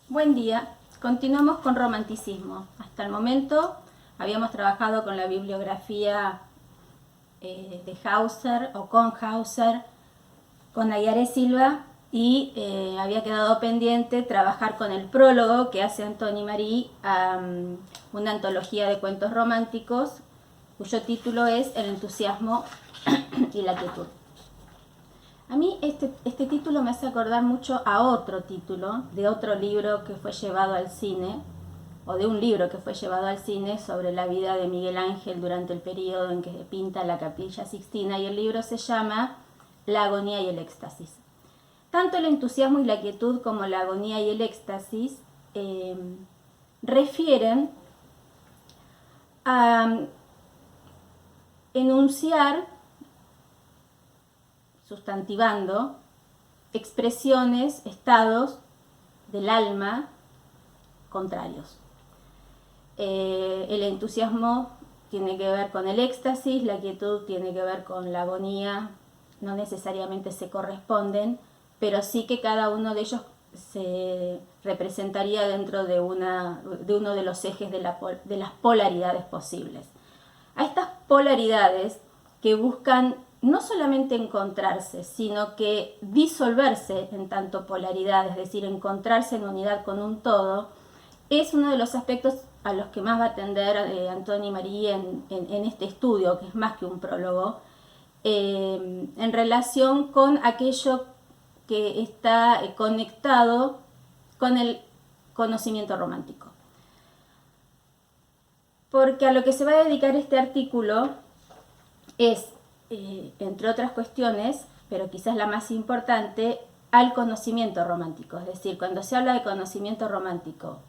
Buen día. Continuamos con romanticismo. Hasta el momento habíamos trabajado con la bibliografía de Hauser o con Hauser, con Nayaré Silva y había quedado pendiente trabajar con el prólogo que hace Antoni Marí a una antología de cuentos románticos cuyo título es El entusiasmo y la quietud. A mí este título me hace acordar mucho a otro título de otro libro que fue llevado al cine, o de un libro que fue llevado al cine sobre la vida de Miguel Ángel durante el periodo en que pinta la Capilla Sixtina, y el libro se llama La agonía y el éxtasis. Tanto el entusiasmo y la quietud como la agonía y el éxtasis refieren a enunciar, sustantivando, expresiones, estados del alma contrarios. El entusiasmo tiene que ver con el éxtasis, la quietud tiene que ver con la agonía, no necesariamente se corresponden, pero sí que cada uno de ellos se representaría dentro de uno de los ejes de las polaridades posibles. A estas polaridades que buscan no solamente encontrarse, sino que disolverse en tanto polaridad, es decir, encontrarse en unidad con un todo, es uno de los aspectos a los que más va a atender Antoni Marí en este estudio, que es más que un prólogo, en relación con aquello que está conectado con el conocimiento romántico. Porque a lo que se va a dedicar este artículo es, entre otras cuestiones, pero quizás la más importante, al conocimiento romántico. Es decir, cuando se habla de conocimiento romántico,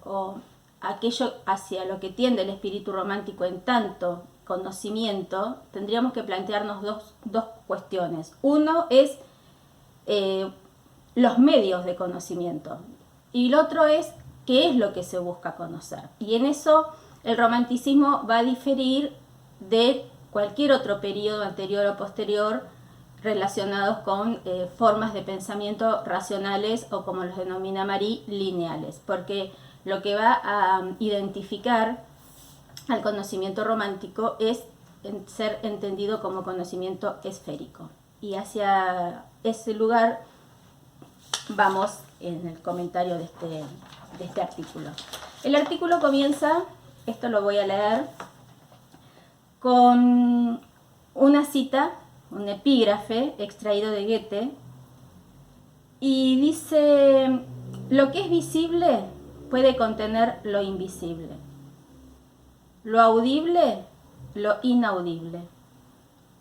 o aquello hacia lo que tiende el espíritu romántico en tanto conocimiento, tendríamos que plantearnos dos cuestiones. Uno es los medios de conocimiento y el otro es qué es lo que se busca conocer. Y en eso el romanticismo va a diferir de cualquier otro periodo anterior o posterior relacionados con formas de pensamiento racionales o, como los denomina Marí, lineales, porque lo que va a identificar al conocimiento romántico es ser entendido como conocimiento esférico. Y hacia ese lugar vamos en el comentario de este artículo. El artículo comienza, esto lo voy a leer, con una cita, un epígrafe extraído de Goethe, y dice: lo que es visible puede contener lo invisible, lo audible, lo inaudible,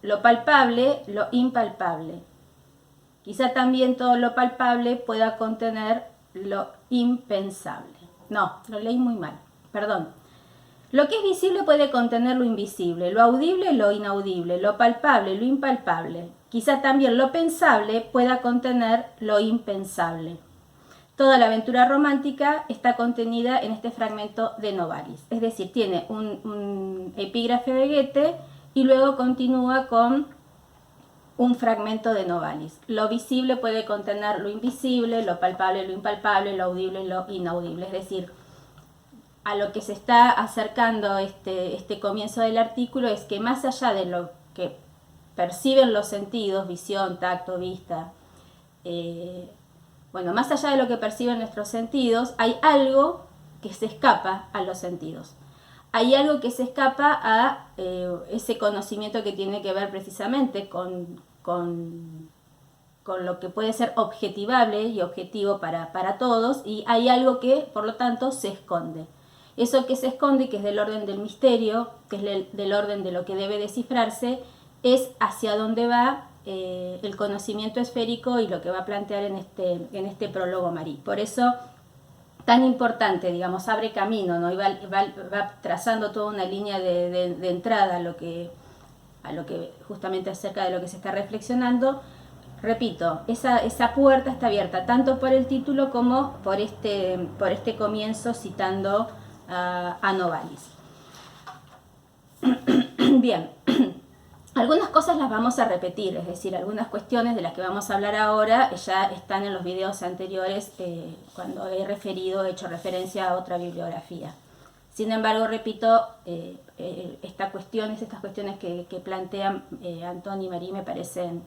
lo palpable, lo impalpable. Quizá también todo lo palpable pueda contener lo impensable. No, lo leí muy mal, perdón. Lo que es visible puede contener lo invisible, lo audible, lo inaudible, lo palpable, lo impalpable. Quizá también lo pensable pueda contener lo impensable. Toda la aventura romántica está contenida en este fragmento de Novalis. Es decir, tiene un epígrafe de Goethe y luego continúa con un fragmento de Novalis. Lo visible puede contener lo invisible, lo palpable, lo impalpable, lo audible, lo inaudible. Es decir, a lo que se está acercando este comienzo del artículo es que más allá de lo que perciben los sentidos, visión, tacto, vista, más allá de lo que perciben nuestros sentidos, hay algo que se escapa a los sentidos. Hay algo que se escapa a ese conocimiento que tiene que ver precisamente con lo que puede ser objetivable y objetivo para todos, y hay algo que, por lo tanto, se esconde. Eso que se esconde, que es del orden del misterio, que es del orden de lo que debe descifrarse, es hacia dónde va el conocimiento esférico y lo que va a plantear en este prólogo Marí. Por eso, tan importante, digamos, abre camino, ¿no? Y va trazando toda una línea de entrada a lo que justamente acerca de lo que se está reflexionando. Repito, esa puerta está abierta tanto por el título como por este comienzo citando a Novalis. Bien, Algunas cosas las vamos a repetir, es decir, algunas cuestiones de las que vamos a hablar ahora ya están en los videos anteriores cuando he hecho referencia a otra bibliografía. Sin embargo, repito, estas cuestiones que plantean Antón y Marie me parecen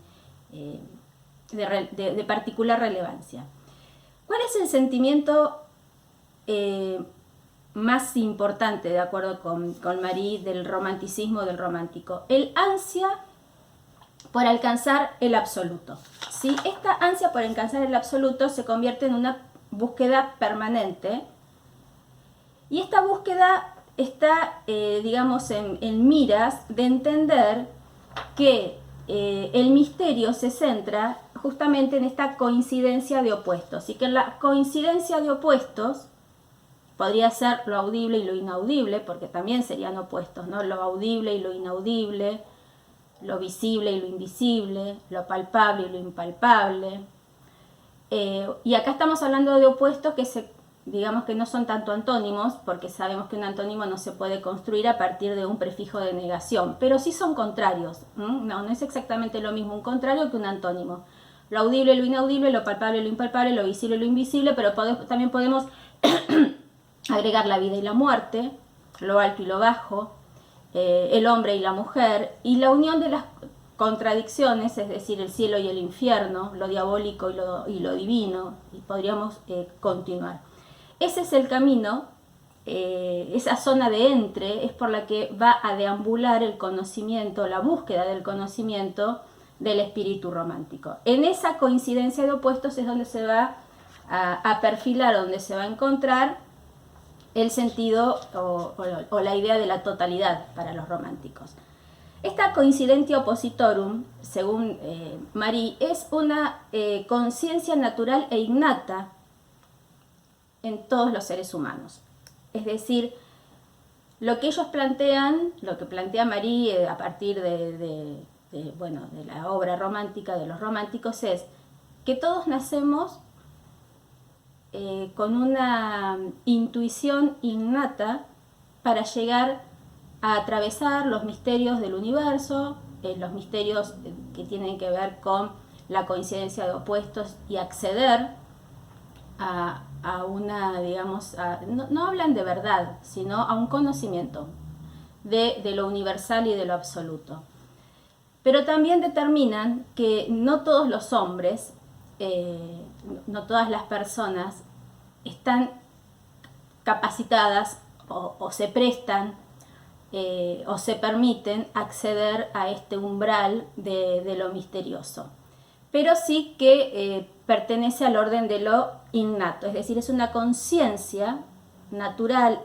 de particular relevancia. ¿Cuál es el sentimiento más importante, de acuerdo con Marie, del romanticismo, del romántico? El ansia por alcanzar el absoluto. ¿Sí? Esta ansia por alcanzar el absoluto se convierte en una búsqueda permanente, y esta búsqueda está, digamos, en miras de entender que el misterio se centra justamente en esta coincidencia de opuestos, y que en la coincidencia de opuestos podría ser lo audible y lo inaudible, porque también serían opuestos, ¿no? Lo audible y lo inaudible, lo visible y lo invisible, lo palpable y lo impalpable. Y acá estamos hablando de opuestos digamos que no son tanto antónimos, porque sabemos que un antónimo no se puede construir a partir de un prefijo de negación, pero sí son contrarios. No es exactamente lo mismo un contrario que un antónimo. Lo audible y lo inaudible, lo palpable y lo impalpable, lo visible y lo invisible, pero también podemos agregar la vida y la muerte, lo alto y lo bajo, el hombre y la mujer, y la unión de las contradicciones, es decir, el cielo y el infierno, lo diabólico y lo divino, y podríamos continuar. Ese es el camino, esa zona de entre es por la que va a deambular el conocimiento, la búsqueda del conocimiento del espíritu romántico. En esa coincidencia de opuestos es donde se va a perfilar, donde se va a encontrar el sentido o la idea de la totalidad para los románticos. Esta coincidentia oppositorum, según Marie, es una conciencia natural e innata en todos los seres humanos. Es decir, lo que ellos plantean, lo que plantea Marie a partir de la obra romántica, de los románticos, es que todos nacemos con una intuición innata para llegar a atravesar los misterios del universo, los misterios que tienen que ver con la coincidencia de opuestos, y acceder a una, digamos, no hablan de verdad, sino a un conocimiento de lo universal y de lo absoluto. Pero también determinan que no todos los hombres, no todas las personas están capacitadas o se prestan o se permiten acceder a este umbral de lo misterioso, pero sí que pertenece al orden de lo innato, es decir, es una conciencia natural,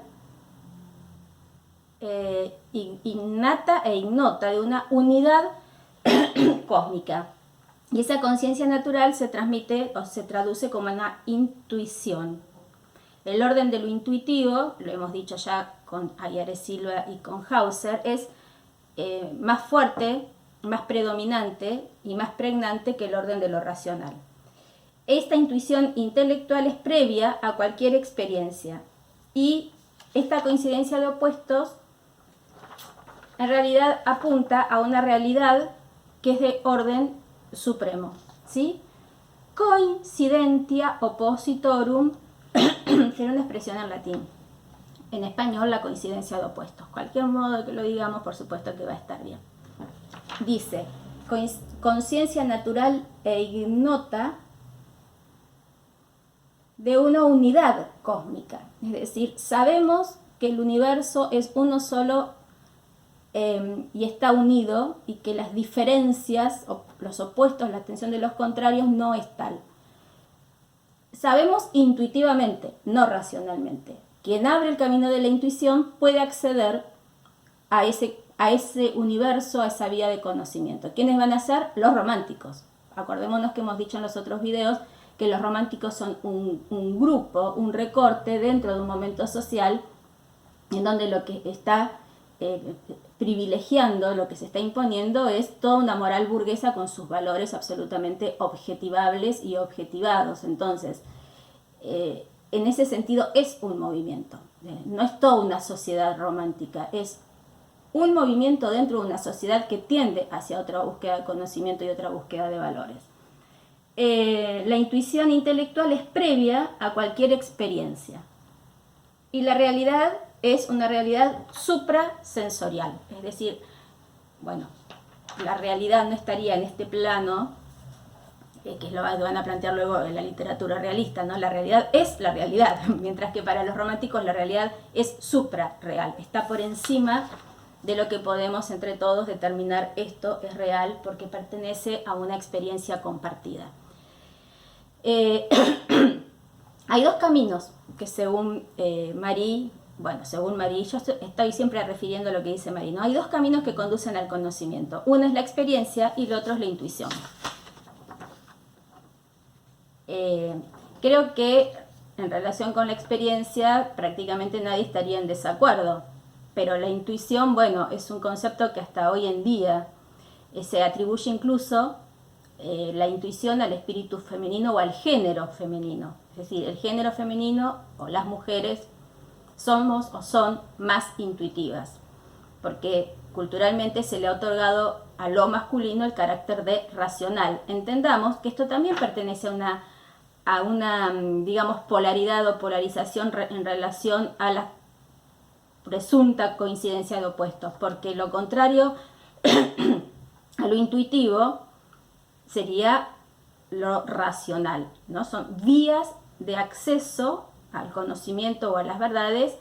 innata e ignota, de una unidad cósmica. Y esa conciencia natural se transmite o se traduce como una intuición. El orden de lo intuitivo, lo hemos dicho ya con Ayare Silva y con Hauser, es más fuerte, más predominante y más pregnante que el orden de lo racional. Esta intuición intelectual es previa a cualquier experiencia, y esta coincidencia de opuestos en realidad apunta a una realidad que es de orden supremo, ¿sí? Coincidentia oppositorum sería una expresión en latín. En español, la coincidencia de opuestos. Cualquier modo que lo digamos, por supuesto que va a estar bien. Dice, conciencia natural e ignota de una unidad cósmica. Es decir, sabemos que el universo es uno solo y está unido, y que las diferencias, los opuestos, la tensión de los contrarios no es tal. Sabemos intuitivamente, no racionalmente. Quien abre el camino de la intuición puede acceder a ese universo, a esa vía de conocimiento. ¿Quiénes van a ser? Los románticos. Acordémonos que hemos dicho en los otros videos que los románticos son un grupo, un recorte dentro de un momento social en donde lo que está privilegiando, lo que se está imponiendo, es toda una moral burguesa con sus valores absolutamente objetivables y objetivados. Entonces, en ese sentido es un movimiento, no es toda una sociedad romántica, es un movimiento dentro de una sociedad que tiende hacia otra búsqueda de conocimiento y otra búsqueda de valores. La intuición intelectual es previa a cualquier experiencia y la realidad es una realidad suprasensorial, es decir, bueno, la realidad no estaría en este plano, que lo van a plantear luego en la literatura realista, ¿no? La realidad es la realidad, mientras que para los románticos la realidad es suprarreal, está por encima de lo que podemos entre todos determinar esto es real porque pertenece a una experiencia compartida. Hay dos caminos que según Marie, yo estoy siempre refiriendo a lo que dice Marie, ¿no? Hay dos caminos que conducen al conocimiento. Uno es la experiencia y el otro es la intuición. Creo que en relación con la experiencia prácticamente nadie estaría en desacuerdo, pero la intuición, bueno, es un concepto que hasta hoy en día se atribuye incluso la intuición al espíritu femenino o al género femenino. Es decir, el género femenino o las mujeres somos o son más intuitivas, porque culturalmente se le ha otorgado a lo masculino el carácter de racional. Entendamos que esto también pertenece a una digamos, polaridad o polarización en relación a la presunta coincidencia de opuestos, porque lo contrario a lo intuitivo sería lo racional, ¿no? Son vías de acceso al conocimiento o a las verdades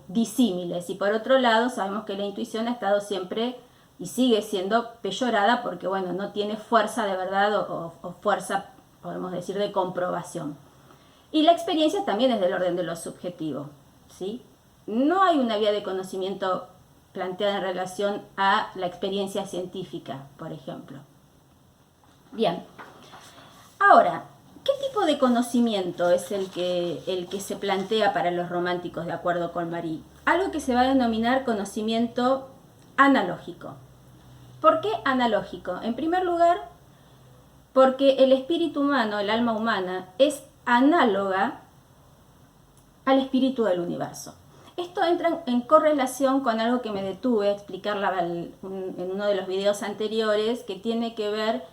disímiles. Y por otro lado, sabemos que la intuición ha estado siempre y sigue siendo peyorada porque, bueno, no tiene fuerza de verdad o fuerza, podemos decir, de comprobación. Y la experiencia también es del orden de lo subjetivo, ¿sí? No hay una vía de conocimiento planteada en relación a la experiencia científica, por ejemplo. Bien, ahora, ¿qué tipo de conocimiento es el que se plantea para los románticos de acuerdo con Marie? Algo que se va a denominar conocimiento analógico. ¿Por qué analógico? En primer lugar, porque el espíritu humano, el alma humana, es análoga al espíritu del universo. Esto entra en correlación con algo que me detuve a explicar en uno de los videos anteriores, que tiene que ver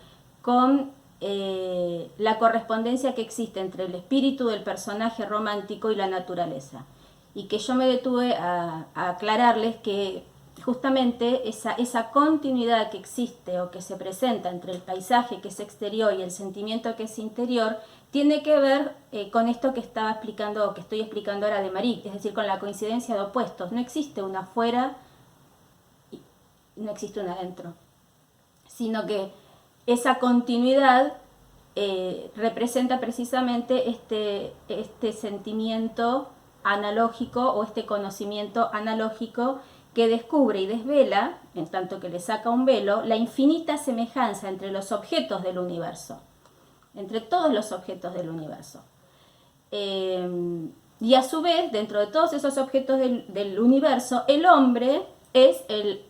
con la correspondencia que existe entre el espíritu del personaje romántico y la naturaleza. Y que yo me detuve a aclararles que justamente esa continuidad que existe o que se presenta entre el paisaje que es exterior y el sentimiento que es interior tiene que ver con esto que estaba explicando o que estoy explicando ahora de Marie, es decir, con la coincidencia de opuestos. No existe una afuera y no existe una adentro, sino que esa continuidad representa precisamente este sentimiento analógico o este conocimiento analógico que descubre y desvela, en tanto que le saca un velo, la infinita semejanza entre los objetos del universo, entre todos los objetos del universo. Y a su vez, dentro de todos esos objetos del universo, el hombre es el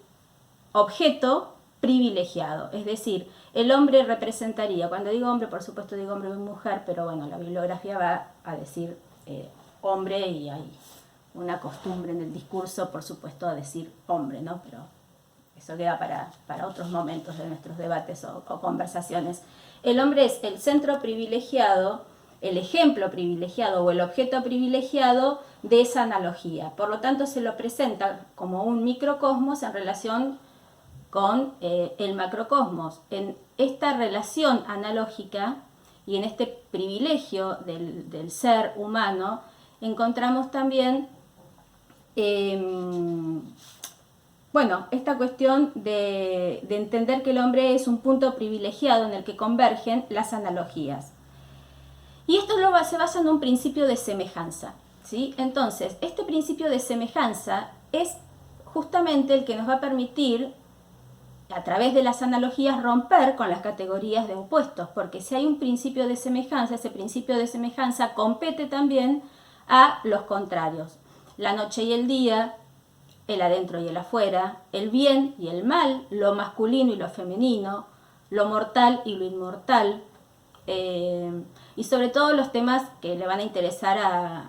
objeto privilegiado, es decir, el hombre representaría, cuando digo hombre, por supuesto digo hombre y mujer, pero bueno, la bibliografía va a decir hombre y hay una costumbre en el discurso, por supuesto, a decir hombre, ¿no? Pero eso queda para otros momentos de nuestros debates o conversaciones. El hombre es el centro privilegiado, el ejemplo privilegiado o el objeto privilegiado de esa analogía. Por lo tanto, se lo presenta como un microcosmos en relación con el macrocosmos. En esta relación analógica y en este privilegio del ser humano encontramos también esta cuestión de entender que el hombre es un punto privilegiado en el que convergen las analogías. Y esto se basa en un principio de semejanza, ¿sí? Entonces, este principio de semejanza es justamente el que nos va a permitir, a través de las analogías, romper con las categorías de opuestos, porque si hay un principio de semejanza, ese principio de semejanza compete también a los contrarios. La noche y el día, el adentro y el afuera, el bien y el mal, lo masculino y lo femenino, lo mortal y lo inmortal, y sobre todo los temas que le van a interesar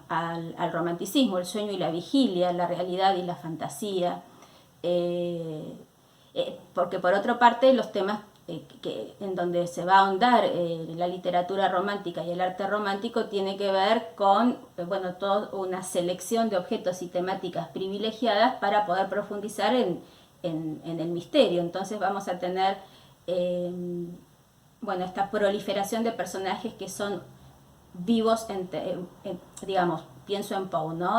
al romanticismo, el sueño y la vigilia, la realidad y la fantasía, porque por otra parte los temas en donde se va a ahondar la literatura romántica y el arte romántico tiene que ver con toda una selección de objetos y temáticas privilegiadas para poder profundizar en el misterio. Entonces vamos a tener esta proliferación de personajes que son vivos, digamos, pienso en Poe, ¿no?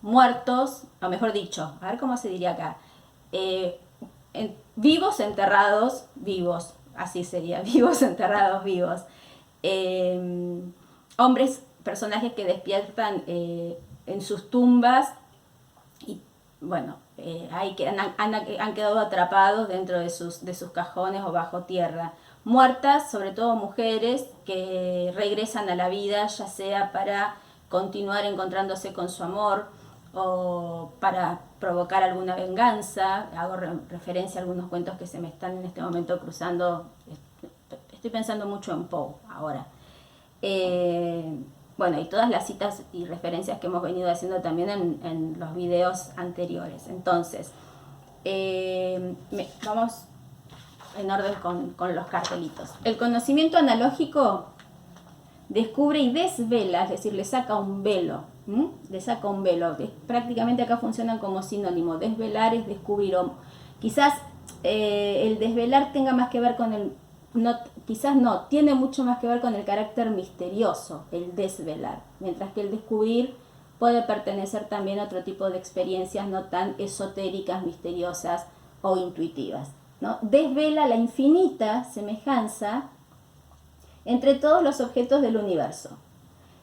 Muertos, o mejor dicho, a ver cómo se diría acá, vivos enterrados vivos, así sería, vivos enterrados vivos. Hombres, personajes que despiertan en sus tumbas y bueno, han quedado atrapados dentro de sus cajones o bajo tierra. Muertas, sobre todo mujeres que regresan a la vida, ya sea para continuar encontrándose con su amor o para provocar alguna venganza. Hago referencia a algunos cuentos que se me están en este momento cruzando. Estoy pensando mucho en Poe ahora. Y todas las citas y referencias que hemos venido haciendo también en los videos anteriores. Entonces, vamos en orden con los cartelitos. El conocimiento analógico descubre y desvela, es decir, le saca un velo. Le saca un velo. Prácticamente acá funcionan como sinónimo. Desvelar es descubrir. Quizás el desvelar tenga más que ver con el... quizás no, tiene mucho más que ver con el carácter misterioso, el desvelar. Mientras que el descubrir puede pertenecer también a otro tipo de experiencias no tan esotéricas, misteriosas o intuitivas, ¿no? Desvela la infinita semejanza entre todos los objetos del universo.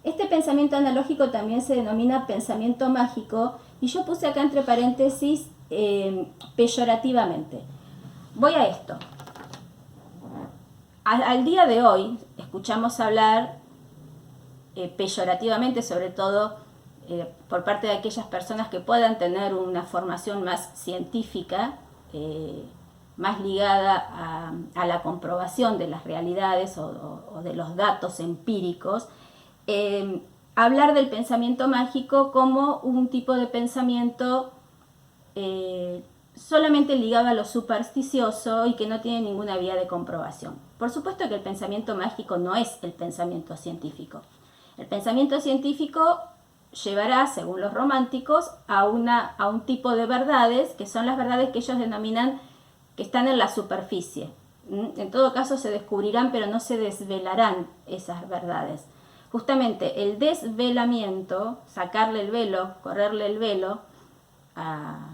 Este pensamiento analógico también se denomina pensamiento mágico y yo puse acá entre paréntesis peyorativamente. Voy a esto. Al día de hoy escuchamos hablar peyorativamente, sobre todo por parte de aquellas personas que puedan tener una formación más científica, más ligada a la comprobación de las realidades o de los datos empíricos, hablar del pensamiento mágico como un tipo de pensamiento solamente ligado a lo supersticioso y que no tiene ninguna vía de comprobación. Por supuesto que el pensamiento mágico no es el pensamiento científico. El pensamiento científico llevará, según los románticos, a un tipo de verdades que son las verdades que ellos denominan que están en la superficie. En todo caso se descubrirán, pero no se desvelarán esas verdades. Justamente el desvelamiento, sacarle el velo, correrle el velo a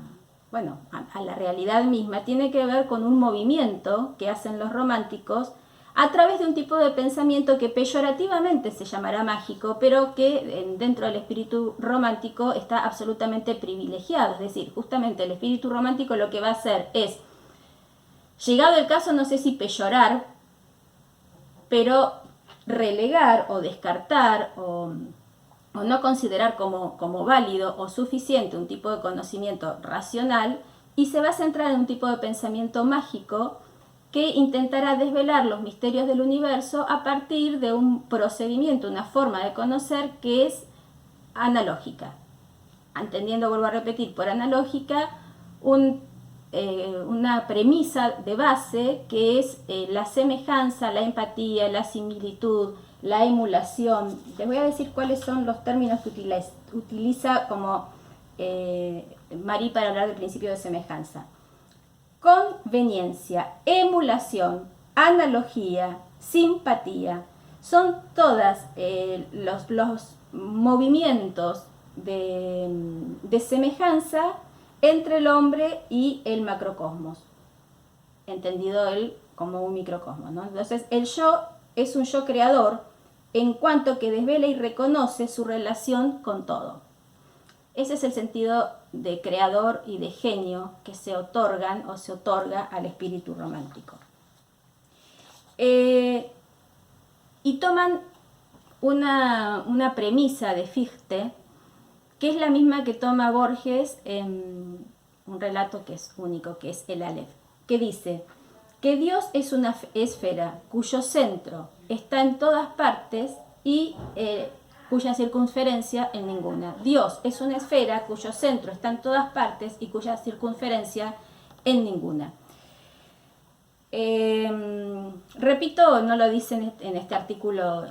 la realidad misma, tiene que ver con un movimiento que hacen los románticos a través de un tipo de pensamiento que peyorativamente se llamará mágico, pero que dentro del espíritu romántico está absolutamente privilegiado. Es decir, justamente el espíritu romántico lo que va a hacer es, llegado el caso, no sé si peyorar, pero relegar o descartar o no considerar como válido o suficiente un tipo de conocimiento racional, y se va a centrar en un tipo de pensamiento mágico que intentará desvelar los misterios del universo a partir de un procedimiento, una forma de conocer que es analógica. Entendiendo, vuelvo a repetir, por analógica, una premisa de base que es la semejanza, la empatía, la similitud, la emulación. Les voy a decir cuáles son los términos que utiliza como Marie para hablar del principio de semejanza. Conveniencia, emulación, analogía, simpatía. Son todas los movimientos de semejanza entre el hombre y el macrocosmos, entendido él como un microcosmos, ¿no? Entonces el yo es un yo creador en cuanto que desvela y reconoce su relación con todo. Ese es el sentido de creador y de genio que se otorgan o se otorga al espíritu romántico. Y toman una premisa de Fichte, que es la misma que toma Borges en un relato que es único, que es el Aleph, que dice que Dios es una esfera cuyo centro está en todas partes y cuya circunferencia en ninguna. Dios es una esfera cuyo centro está en todas partes y cuya circunferencia en ninguna. Repito, no lo dice en este artículo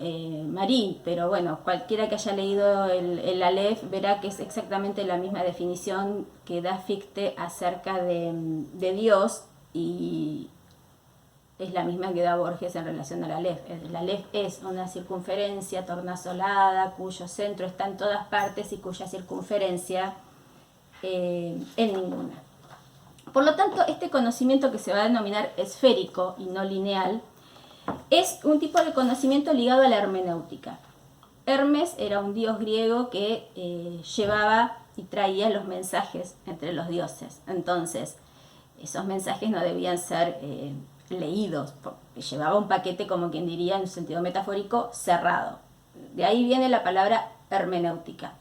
Marí, pero bueno, cualquiera que haya leído el Aleph verá que es exactamente la misma definición que da Fichte acerca de Dios, y es la misma que da Borges en relación al Aleph. El Aleph es una circunferencia tornasolada cuyo centro está en todas partes y cuya circunferencia en ninguna. Por lo tanto, este conocimiento, que se va a denominar esférico y no lineal, es un tipo de conocimiento ligado a la hermenéutica. Hermes era un dios griego que llevaba y traía los mensajes entre los dioses. Entonces, esos mensajes no debían ser leídos, porque llevaba un paquete, como quien diría en un sentido metafórico, cerrado. De ahí viene la palabra hermenéutica.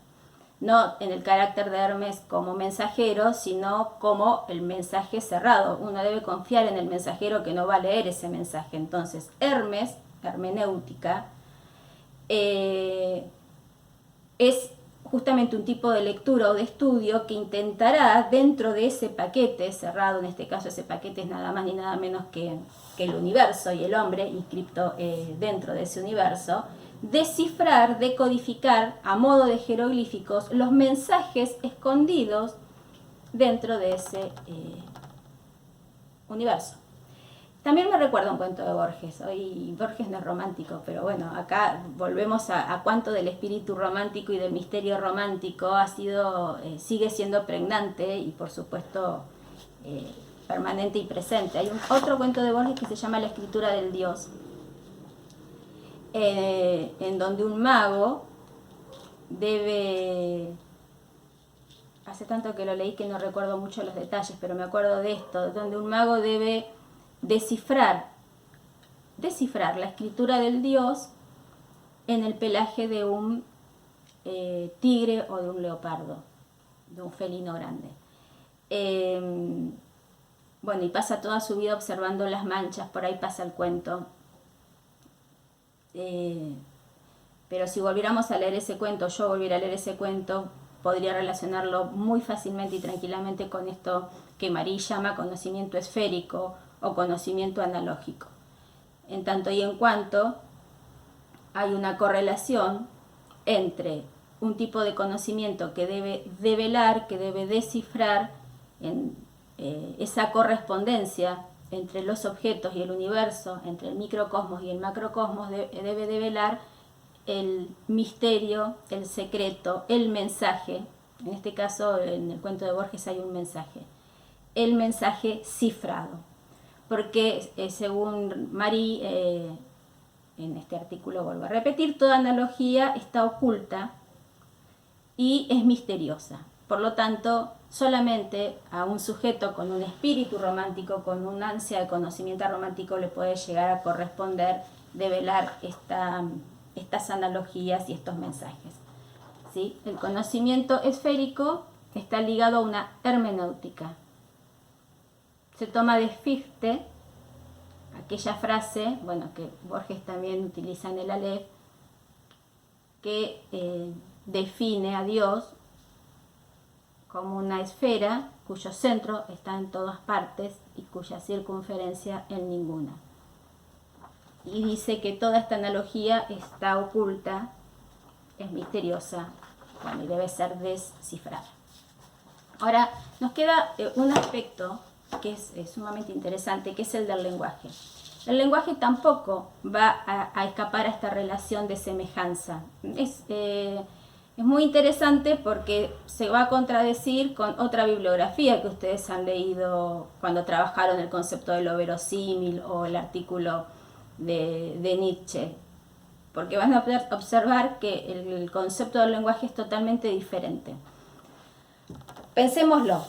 No en el carácter de Hermes como mensajero, sino como el mensaje cerrado. Uno debe confiar en el mensajero que no va a leer ese mensaje. Entonces, Hermes, hermenéutica, es justamente un tipo de lectura o de estudio que intentará, dentro de ese paquete cerrado, en este caso ese paquete es nada más ni nada menos que el universo y el hombre inscripto dentro de ese universo, descifrar, decodificar a modo de jeroglíficos los mensajes escondidos dentro de ese universo. También me recuerda un cuento de Borges. Hoy Borges no es romántico, pero bueno, acá volvemos a cuánto del espíritu romántico y del misterio romántico sigue siendo pregnante y por supuesto permanente y presente. Hay otro cuento de Borges que se llama La escritura del Dios, en donde un mago debe... Hace tanto que lo leí que no recuerdo mucho los detalles, pero me acuerdo de esto, donde un mago debe descifrar la escritura del Dios en el pelaje de un tigre o de un leopardo, de un felino grande. Bueno, y pasa toda su vida observando las manchas, por ahí pasa el cuento. Pero si volviéramos a leer ese cuento, yo volviera a leer ese cuento, podría relacionarlo muy fácilmente y tranquilamente con esto que Marí llama conocimiento esférico o conocimiento analógico. En tanto y en cuanto hay una correlación entre un tipo de conocimiento que debe develar, que debe descifrar esa correspondencia entre los objetos y el universo, entre el microcosmos y el macrocosmos, debe develar el misterio, el secreto, el mensaje. En este caso, en el cuento de Borges hay un mensaje. El mensaje cifrado. Porque según Marí, en este artículo vuelvo a repetir, toda analogía está oculta y es misteriosa. Por lo tanto, solamente a un sujeto con un espíritu romántico, con un ansia de conocimiento romántico, le puede llegar a corresponder develar estas analogías y estos mensajes. ¿Sí? El conocimiento esférico está ligado a una hermenéutica. Se toma de Fichte aquella frase, bueno, que Borges también utiliza en el Aleph, que define a Dios como una esfera cuyo centro está en todas partes y cuya circunferencia en ninguna. Y dice que toda esta analogía está oculta, es misteriosa, bueno, y debe ser descifrada. Ahora, nos queda un aspecto que es sumamente interesante, que es el del lenguaje. El lenguaje tampoco va a escapar a esta relación de semejanza. Es muy interesante porque se va a contradecir con otra bibliografía que ustedes han leído cuando trabajaron el concepto de lo verosímil o el artículo de Nietzsche, porque van a poder observar que el concepto del lenguaje es totalmente diferente. Pensémoslo.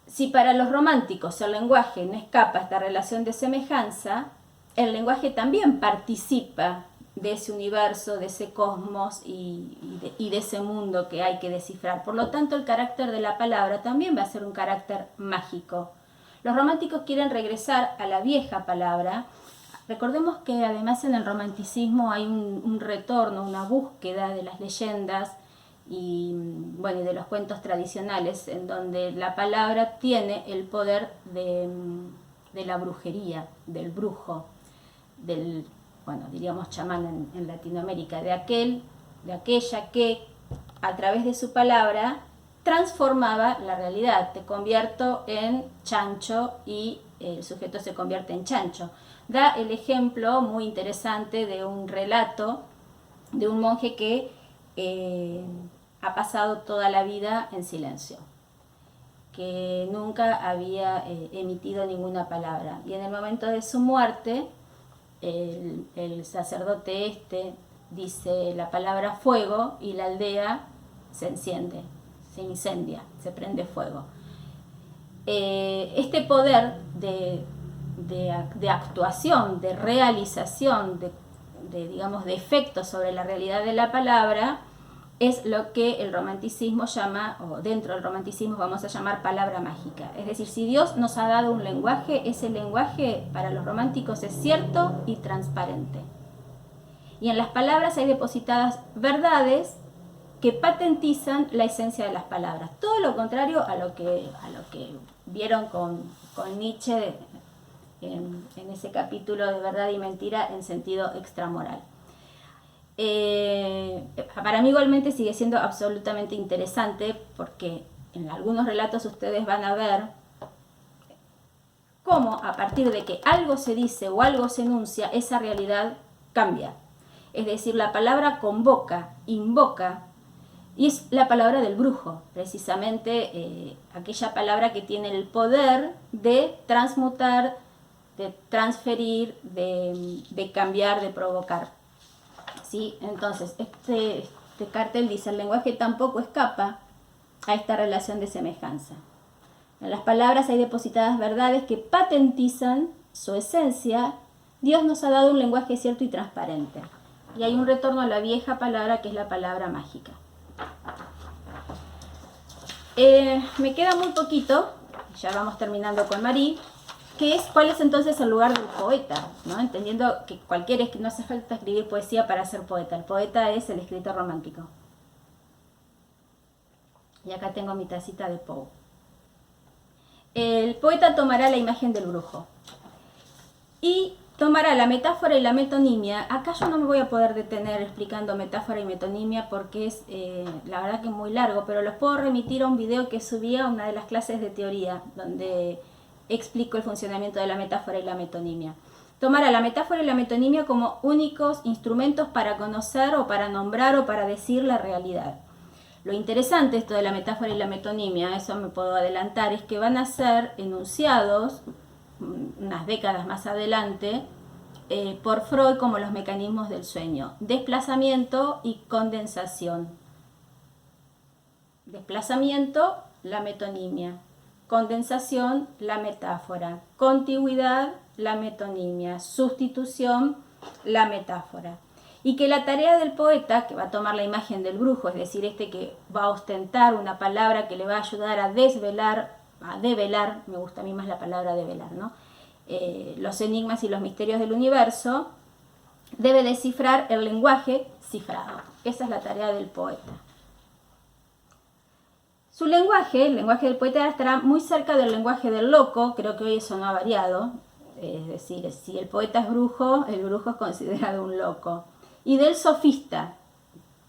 Si para los románticos el lenguaje no escapa a esta relación de semejanza, el lenguaje también participa de ese universo, de ese cosmos y de ese mundo que hay que descifrar. Por lo tanto, el carácter de la palabra también va a ser un carácter mágico. Los románticos quieren regresar a la vieja palabra, Recordemos que además en el romanticismo hay un retorno, una búsqueda de las leyendas y, bueno, y de los cuentos tradicionales, en donde la palabra tiene el poder de la brujería, del brujo, del, bueno, diríamos chamán en Latinoamérica, de aquella que a través de su palabra transformaba la realidad. Te convierto en chancho y el sujeto se convierte en chancho. Da el ejemplo muy interesante de un relato de un monje que ha pasado toda la vida en silencio, que nunca había emitido ninguna palabra. Y en el momento de su muerte, el sacerdote dice la palabra fuego y la aldea se enciende, se incendia, se prende fuego. Este poder de actuación, de realización, digamos, de efecto sobre la realidad de la palabra, es lo que el romanticismo llama, o dentro del romanticismo vamos a llamar palabra mágica. Es decir, si Dios nos ha dado un lenguaje, ese lenguaje para los románticos es cierto y transparente. Y en las palabras hay depositadas verdades que patentizan la esencia de las palabras. Todo lo contrario a lo que vieron con Nietzsche en ese capítulo de Verdad y Mentira en sentido extramoral. Para mí igualmente sigue siendo absolutamente interesante, porque en algunos relatos ustedes van a ver cómo a partir de que algo se dice o algo se enuncia, esa realidad cambia. Es decir, la palabra convoca, invoca, y es la palabra del brujo, precisamente aquella palabra que tiene el poder de transmutar, de transferir, de cambiar, de provocar. ¿Sí? Entonces, este cartel dice: el lenguaje tampoco escapa a esta relación de semejanza. En las palabras hay depositadas verdades que patentizan su esencia. Dios nos ha dado un lenguaje cierto y transparente. Y hay un retorno a la vieja palabra, que es la palabra mágica. Me queda muy poquito, ya vamos terminando con Marie. ¿Cuál es entonces el lugar del poeta? ¿No? Entendiendo que no hace falta escribir poesía para ser poeta. El poeta es el escritor romántico. Y acá tengo mi tacita de Poe. El poeta tomará la imagen del brujo y tomará la metáfora y la metonimia. Acá yo no me voy a poder detener explicando metáfora y metonimia porque es la verdad que muy largo, pero los puedo remitir a un video que subí a una de las clases de teoría, donde explico el funcionamiento de la metáfora y la metonimia. Tomará la metáfora y la metonimia como únicos instrumentos para conocer o para nombrar o para decir la realidad. Lo interesante esto de la metáfora y la metonimia, eso me puedo adelantar, es que van a ser enunciados unas décadas más adelante por Freud como los mecanismos del sueño: desplazamiento y condensación. Desplazamiento, la metonimia. Condensación, la metáfora. Contigüidad, la metonimia. Sustitución, la metáfora. Y que la tarea del poeta, que va a tomar la imagen del brujo, es decir, que va a ostentar una palabra que le va a ayudar a develar, me gusta a mí más la palabra develar, ¿no? Los enigmas y los misterios del universo, debe descifrar el lenguaje cifrado. Esa es la tarea del poeta. Su lenguaje, el lenguaje del poeta, estará muy cerca del lenguaje del loco. Creo que hoy eso no ha variado. Es decir, si el poeta es brujo, el brujo es considerado un loco. Y del sofista,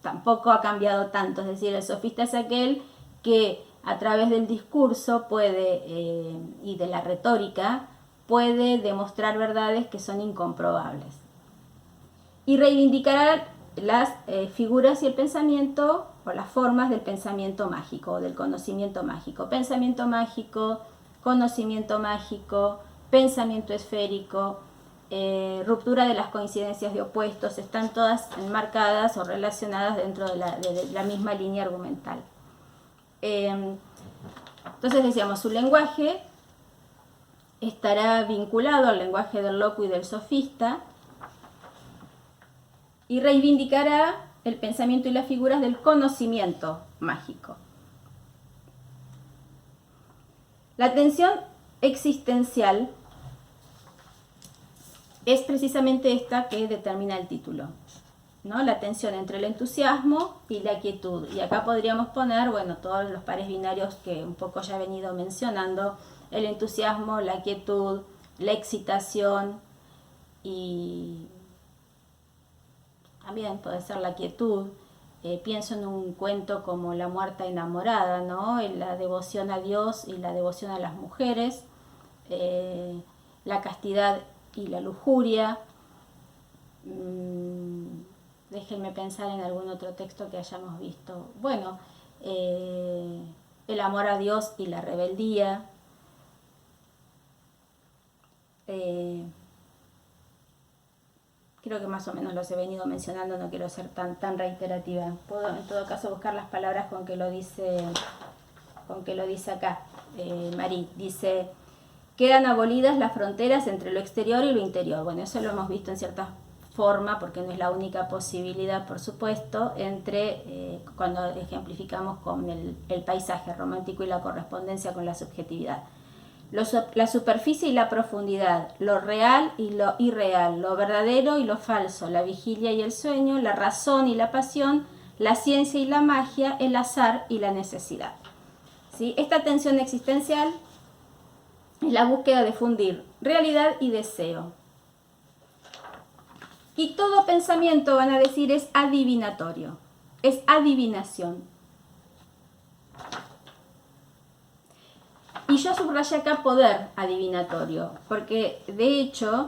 tampoco ha cambiado tanto. Es decir, el sofista es aquel que a través del discurso y de la retórica puede demostrar verdades que son incomprobables. Y reivindicará las figuras y el pensamiento, o las formas del pensamiento mágico, del conocimiento mágico. Pensamiento mágico, conocimiento mágico, pensamiento esférico, ruptura de las coincidencias de opuestos, están todas enmarcadas o relacionadas dentro de la misma línea argumental. Entonces decíamos, su lenguaje estará vinculado al lenguaje del loco y del sofista, y reivindicará el pensamiento y las figuras del conocimiento mágico. La tensión existencial es precisamente esta que determina el título, ¿no? La tensión entre el entusiasmo y la quietud. Y acá podríamos poner, bueno, todos los pares binarios que un poco ya he venido mencionando: el entusiasmo, la quietud, la excitación, y también puede ser la quietud. Pienso en un cuento como La muerta enamorada, ¿no? En la devoción a Dios y la devoción a las mujeres, la castidad y la lujuria. Déjenme pensar en algún otro texto que hayamos visto. Bueno, el amor a Dios y la rebeldía. Creo que más o menos los he venido mencionando, no quiero ser tan reiterativa. Puedo en todo caso buscar las palabras con que lo dice acá. Marí dice: quedan abolidas las fronteras entre lo exterior y lo interior. Bueno, eso lo hemos visto en cierta forma, porque no es la única posibilidad, por supuesto, entre cuando ejemplificamos con el paisaje romántico y la correspondencia con la subjetividad. La superficie y la profundidad, lo real y lo irreal, lo verdadero y lo falso, la vigilia y el sueño, la razón y la pasión, la ciencia y la magia, el azar y la necesidad. ¿Sí? Esta tensión existencial es la búsqueda de fundir realidad y deseo. Y todo pensamiento, van a decir, es adivinatorio, es adivinación. Y yo subrayé acá poder adivinatorio, porque de hecho